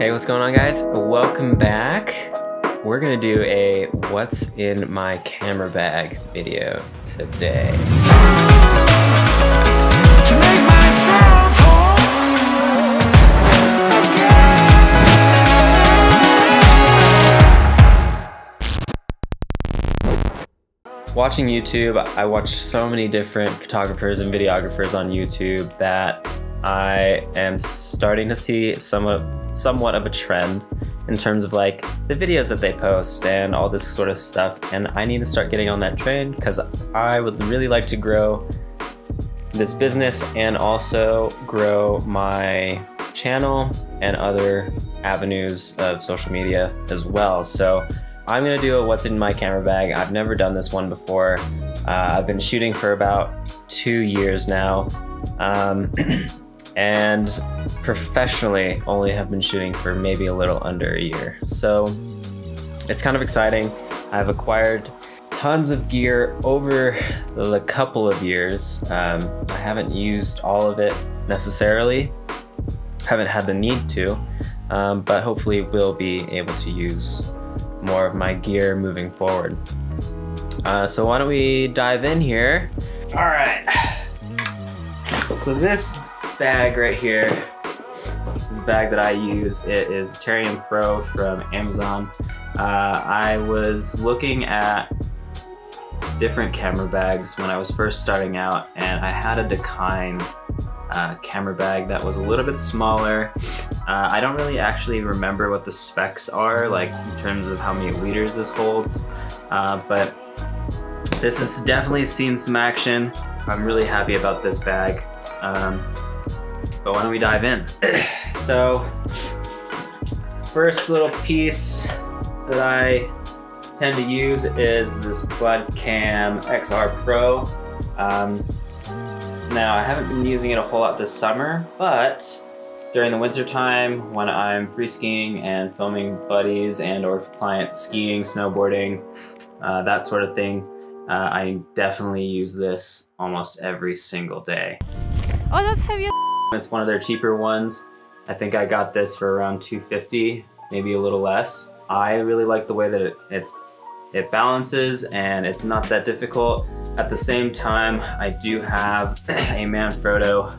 Hey, what's going on, guys? Welcome back. We're gonna do a what's in my camera bag video today. To make myself whole again. Watching YouTube, I watch so many different photographers and videographers on YouTube that I am starting to see somewhat of a trend in terms of like the videos that they post and all this sort of stuff, and I need to start getting on that train because I would really like to grow this business and also grow my channel and other avenues of social media as well. So I'm gonna do a what's in my camera bag. I've never done this one before. I've been shooting for about 2 years now. And professionally only have been shooting for maybe a little under a year. So it's kind of exciting. I've acquired tons of gear over the couple of years. I haven't used all of it necessarily, haven't had the need to, but hopefully we'll be able to use more of my gear moving forward. So why don't we dive in here? All right, so this bag right here is the bag that I use. It is the Tarium Pro from Amazon. I was looking at different camera bags when I was first starting out, and I had a Decline camera bag that was a little bit smaller. I don't really actually remember what the specs are, like in terms of how many liters this holds, but this has definitely seen some action. I'm really happy about this bag. But why don't we dive in? So, first little piece that I tend to use is this Cam XR Pro. Now, I haven't been using it a whole lot this summer, but during the winter time when I'm free skiing and filming buddies and or clients skiing, snowboarding, that sort of thing, I definitely use this almost every single day. Oh, that's heavy. It's one of their cheaper ones. I think I got this for around $250, maybe a little less. I really like the way that it balances and it's not that difficult. At the same time, I do have a Manfrotto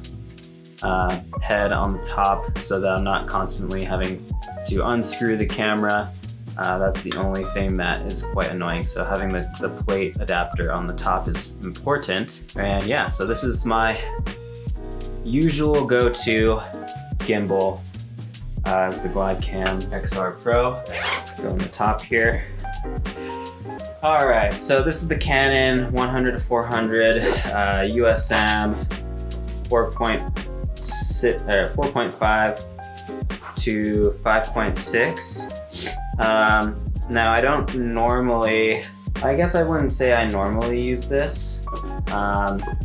head on the top so that I'm not constantly having to unscrew the camera. That's the only thing that is quite annoying. So having the plate adapter on the top is important. And yeah, so this is my usual go-to gimbal is the Cam XR Pro. Go on the top here. All right, so this is the Canon 100-400 USM 4.5 to 5.6. Now I don't normally, I guess I wouldn't say I normally use this.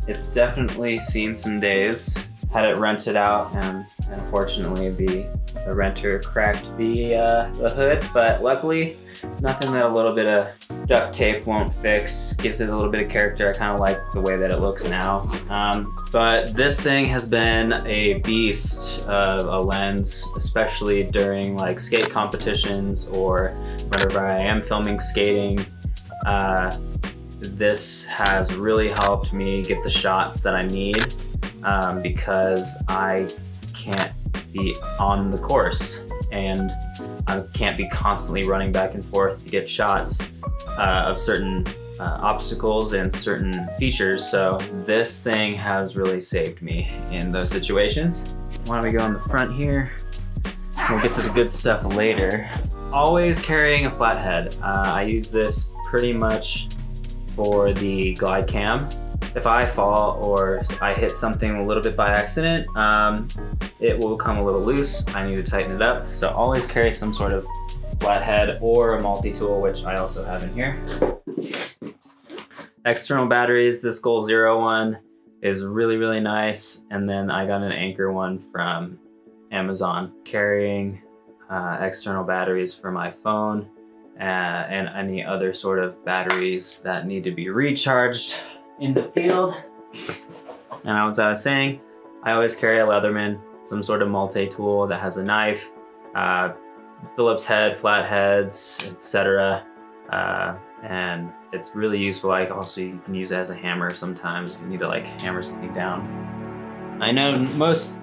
It's definitely seen some days. Had it rented out, and unfortunately the renter cracked the hood, but luckily nothing that a little bit of duct tape won't fix. Gives it a little bit of character. I kind of like the way that it looks now. But this thing has been a beast of a lens, especially during like skate competitions or whenever I am filming skating. This has really helped me get the shots that I need because I can't be on the course and I can't be constantly running back and forth to get shots of certain obstacles and certain features. So this thing has really saved me in those situations. Why don't we go on the front here? We'll get to the good stuff later. Always carrying a flat head. I use this pretty much for the glide cam. If I fall or I hit something a little bit by accident, it will come a little loose. I need to tighten it up. So always carry some sort of flathead or a multi-tool, which I also have in here. External batteries, this Goal Zero one is really, really nice. And then I got an Anchor one from Amazon. Carrying external batteries for my phone and any other sort of batteries that need to be recharged in the field. And as I was saying, I always carry a Leatherman, some sort of multi-tool that has a knife, Phillips head, flat heads, etc. And it's really useful. You can use it as a hammer sometimes. You need to like hammer something down. I know most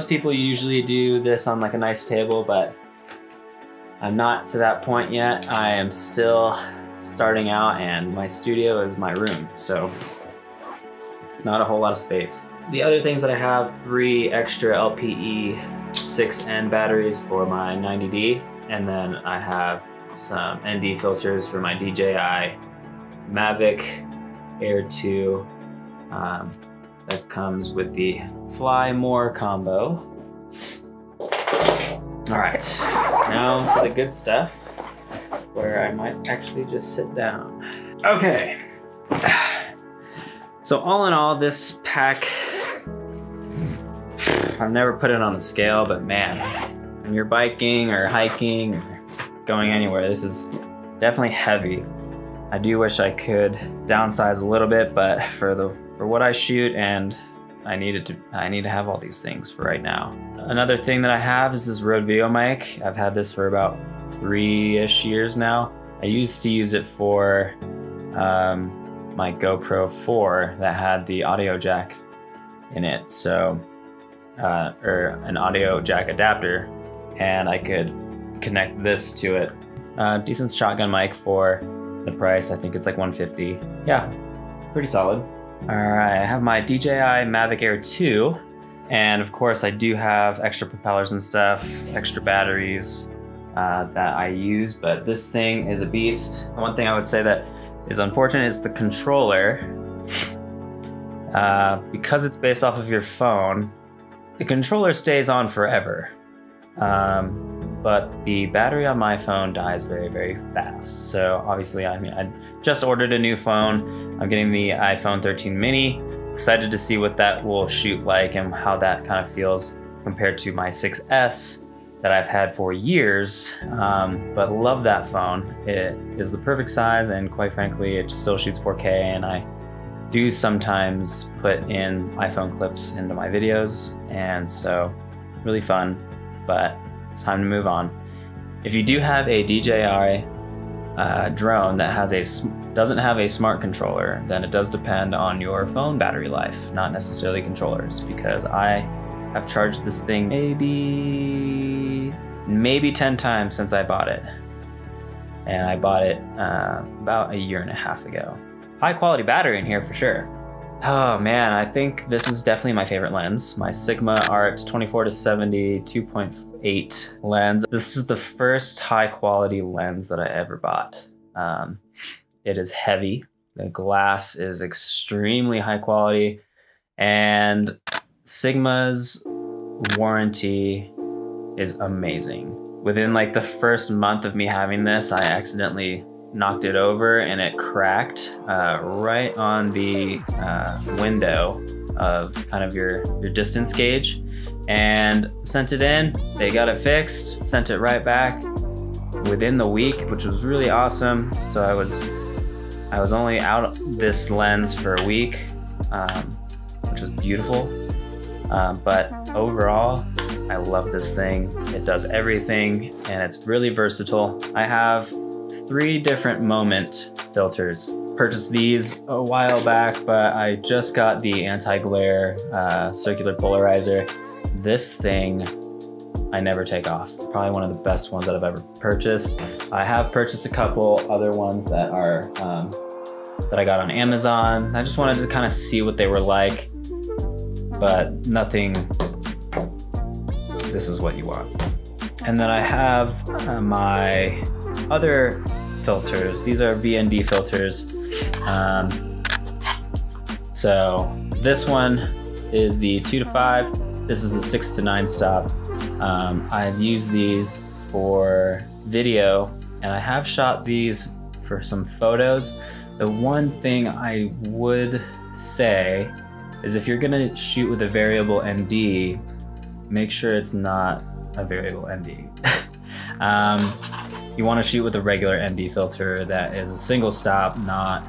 people usually do this on like a nice table, but I'm not to that point yet. I am still starting out and my studio is my room, so not a whole lot of space. The other things that I have, 3 extra LPE 6N batteries for my 90D, and then I have some Bnd filters for my DJI Mavic Air 2 that comes with the Fly More combo. All right, now to the good stuff, where I might actually just sit down. Okay, so all in all, this pack, I've never put it on the scale, but man, when you're biking or hiking or going anywhere, this is definitely heavy. I do wish I could downsize a little bit, but for what I shoot, and I need to have all these things for right now. Another thing that I have is this Rode video mic. I've had this for about 3-ish years now. I used to use it for my GoPro 4 that had the audio jack in it, so or an audio jack adapter, and I could connect this to it. Decent shotgun mic for the price. I think it's like $150. Yeah, pretty solid. All right, I have my DJI Mavic Air 2, and of course I do have extra propellers and stuff, extra batteries that I use, but this thing is a beast. One thing I would say that is unfortunate is the controller. Because it's based off of your phone, the controller stays on forever. But the battery on my phone dies very, very fast. So obviously, I just ordered a new phone. I'm getting the iPhone 13 mini. Excited to see what that will shoot like and how that kind of feels compared to my 6S that I've had for years. But love that phone. It is the perfect size, and quite frankly, it still shoots 4K, and I do sometimes put in iPhone clips into my videos, and so really fun, but it's time to move on. If you do have a DJI drone that doesn't have a smart controller, then it does depend on your phone battery life, not necessarily controllers, because I have charged this thing maybe 10 times since I bought it. And I bought it about 1.5 years ago. High quality battery in here for sure. Oh man, I think this is definitely my favorite lens. My Sigma RX 24-70 2.8 lens. This is the first high quality lens that I ever bought. It is heavy. The glass is extremely high quality, and Sigma's warranty is amazing. Within like the first month of me having this, I accidentally knocked it over and it cracked right on the window of kind of your distance gauge, and sent it in. They got it fixed, sent it right back within the week, which was really awesome. So I was only out this lens for a week, which was beautiful. But overall, I love this thing. It does everything, and it's really versatile. I have 3 different moment filters. Purchased these a while back, but I just got the anti-glare circular polarizer. This thing I never take off. Probably one of the best ones that I've ever purchased. I have purchased a couple other ones that are that I got on Amazon. I just wanted to kind of see what they were like, but nothing. This is what you want. And then I have my other filters. These are Bnd filters. So this one is the 2 to 5. This is the 6 to 9 stop. I've used these for video, and I have shot these for some photos. The one thing I would say is if you're gonna shoot with a variable ND, make sure it's not a variable ND. You want to shoot with a regular ND filter that is a single stop, not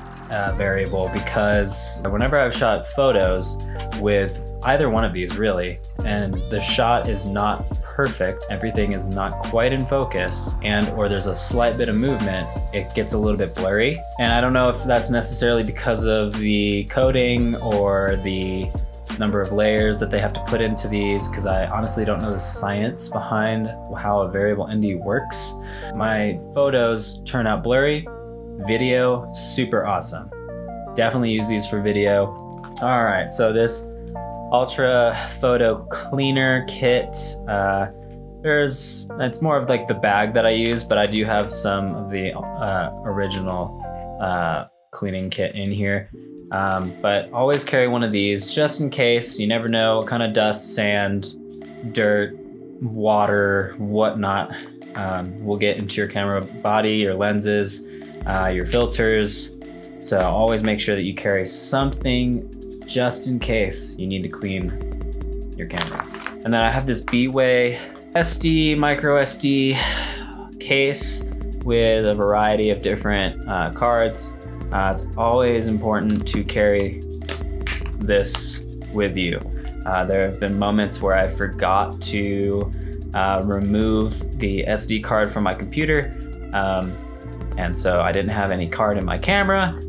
variable, because whenever I've shot photos with either one of these really, and the shot is not perfect, everything is not quite in focus, or there's a slight bit of movement, it gets a little bit blurry. And I don't know if that's necessarily because of the coating or the number of layers that they have to put into these, because I honestly don't know the science behind how a variable ND works. My photos turn out blurry, video, super awesome. Definitely use these for video. All right, so this Ultra Photo Cleaner Kit, it's more of like the bag that I use, but I do have some of the original cleaning kit in here. But always carry one of these just in case. You never know what kind of dust, sand, dirt, water, whatnot will get into your camera body, your lenses, your filters. So always make sure that you carry something just in case you need to clean your camera. And then I have this B-Way SD, micro SD case with a variety of different cards. It's always important to carry this with you. There have been moments where I forgot to remove the SD card from my computer, and so I didn't have any card in my camera.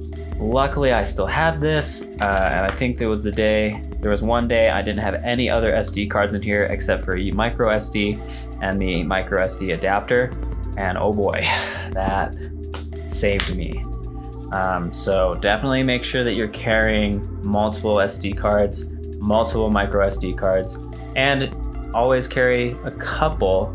Luckily, I still had this, and I think there was one day I didn't have any other SD cards in here except for a micro SD and the micro SD adapter, and oh boy, that saved me. So definitely make sure that you're carrying multiple SD cards, multiple micro SD cards, and always carry a couple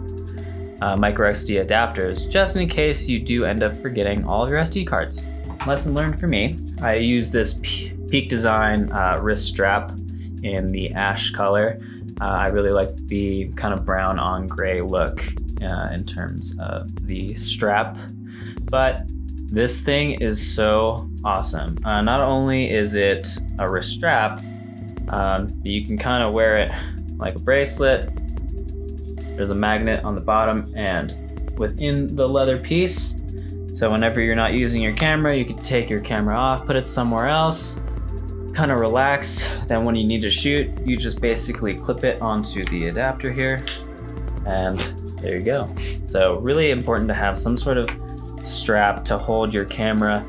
micro SD adapters just in case you do end up forgetting all of your SD cards. Lesson learned for me. I use this Peak Design wrist strap in the ash color. I really like the kind of brown on gray look in terms of the strap, but this thing is so awesome. Not only is it a wrist strap, but you can kind of wear it like a bracelet. There's a magnet on the bottom and within the leather piece. So whenever you're not using your camera, you can take your camera off, put it somewhere else, kind of relax. Then when you need to shoot, you just basically clip it onto the adapter here, and there you go. So really important to have some sort of strap to hold your camera.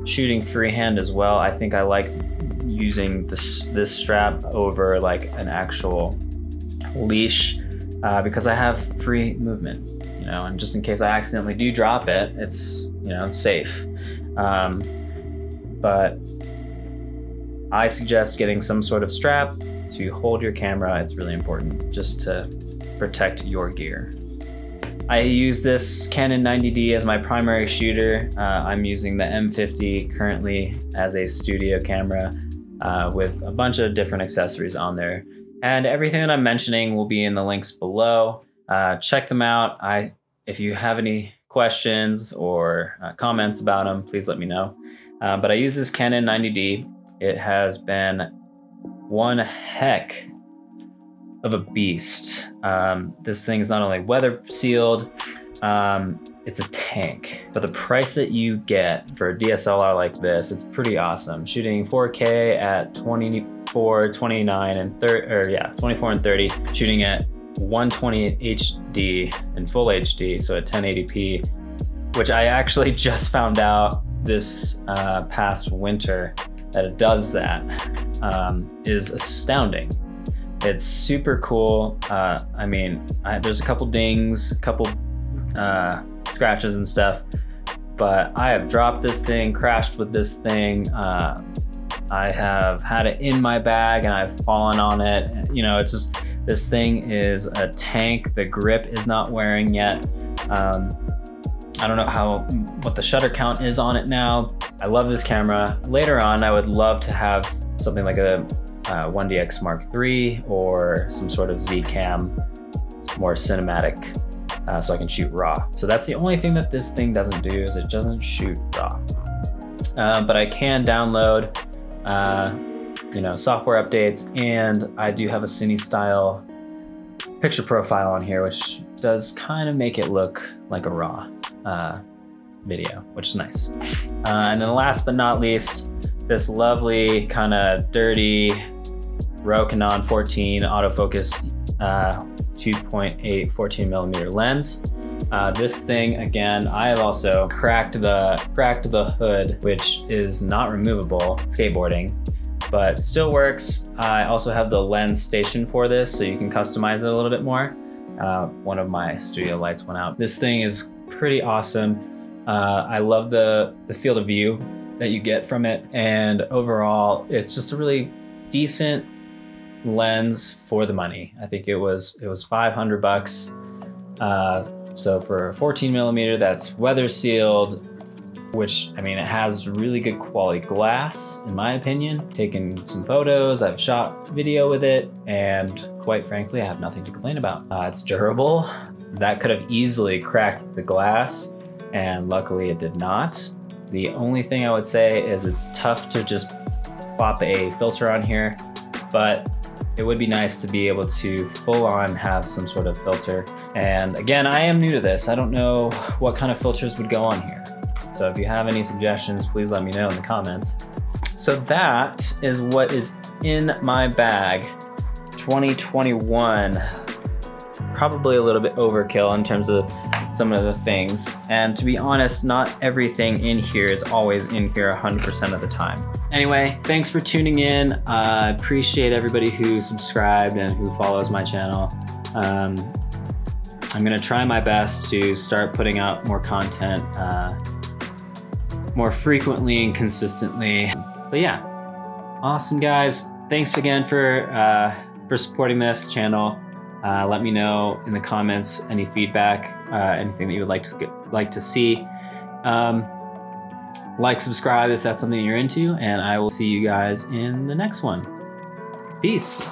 Shooting freehand as well, I think I like using this strap over like an actual leash because I have free movement. And just in case I accidentally do drop it, it's, safe. But I suggest getting some sort of strap to hold your camera. It's really important just to protect your gear. I use this Canon 90D as my primary shooter. I'm using the M50 currently as a studio camera with a bunch of different accessories on there. And everything that I'm mentioning will be in the links below. Check them out. If you have any questions or comments about them, please let me know. But I use this Canon 90D. It has been one heck of a beast. This thing is not only weather sealed, it's a tank. For the price that you get for a DSLR like this, it's pretty awesome. Shooting 4K at 24, 29, and 24 and 30. Shooting at 120 HD in full HD, so at 1080p, which I actually just found out this past winter that it does that, is astounding. It's super cool. There's a couple dings, a couple scratches and stuff, but I have dropped this thing, crashed with this thing. I have had it in my bag and I've fallen on it. It's just, this thing is a tank. The grip is not wearing yet. I don't know what the shutter count is on it now. I love this camera. Later on, I would love to have something like a 1DX Mark III or some sort of Z-Cam, more cinematic, so I can shoot RAW. So that's the only thing that this thing doesn't do, is it doesn't shoot RAW. But I can download software updates, and I do have a cine style picture profile on here, which does kind of make it look like a RAW video, which is nice. And then last but not least, this lovely kind of dirty Canon 14 autofocus 2.8 14mm lens. This thing, again, I have also cracked the hood, which is not removable, skateboarding, but still works. I also have the lens station for this, so you can customize it a little bit more. One of my studio lights went out. This thing is pretty awesome. I love the field of view that you get from it, and overall, it's just a really decent lens for the money. I think it was $500. So for 14mm, that's weather sealed, which, I mean, it has really good quality glass, in my opinion. Taken some photos, I've shot video with it, and quite frankly, I have nothing to complain about. It's durable. That could have easily cracked the glass, and luckily it did not. The only thing I would say is it's tough to just plop a filter on here, but it would be nice to be able to full on have some sort of filter. And again, I am new to this. I don't know what kind of filters would go on here. So if you have any suggestions, please let me know in the comments. So that is what is in my bag. 2021, probably a little bit overkill in terms of some of the things. And to be honest, not everything in here is always in here 100% of the time. Anyway, thanks for tuning in. I appreciate everybody who subscribed and who follows my channel. I'm gonna try my best to start putting out more content more frequently and consistently. But yeah, awesome guys. Thanks again for supporting this channel. Let me know in the comments any feedback, anything that you would like to see. Like, subscribe if that's something you're into, and I will see you guys in the next one. Peace.